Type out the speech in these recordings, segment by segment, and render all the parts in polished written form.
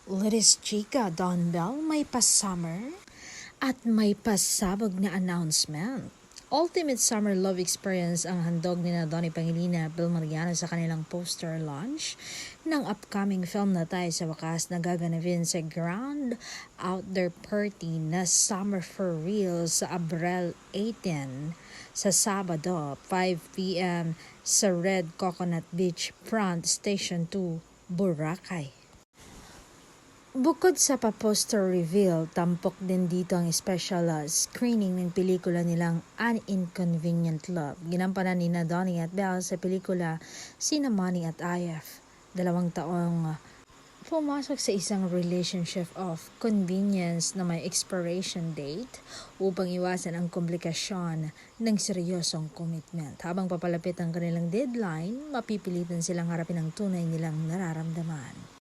Litis Chica, Don Bell, may pa-summer at may pasabog na announcement. Ultimate summer love experience ang handog ni Donnie Pangilinan at Bill Mariano sa kanilang poster launch ng upcoming film na Tayo sa Wakas na gaganapin sa Grand Outdoor Party na Summer for Real sa Abril 18 sa Sabado, 5 p.m. sa Red Coconut Beach Front Station 2, Boracay. Bukod sa pa-poster reveal, tampok din dito ang special screening ng pelikula nilang An Inconvenient Love. Ginampanan ni Donnie at Belle sa pelikula Sina Manny at IF. 2 taong pumasok sa isang relationship of convenience na may expiration date upang iwasan ang komplikasyon ng seryosong commitment. Habang papalapit ang kanilang deadline, mapipilitan silang harapin ang tunay nilang nararamdaman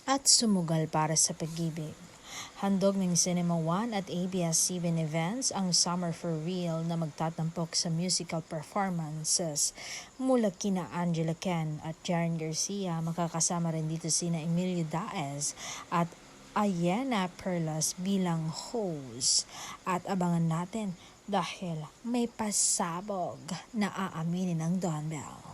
at sumugal para sa pag-ibig. Handog ng Cinema One at ABS-CBN Events ang Summer for Real na magtatampok sa musical performances mula kina Angela Ken at Jaren Garcia. Makakasama rin dito sina Emilio Daez at Ayana Perlas bilang host. At abangan natin dahil may pasabog na aaminin ng Don Bell.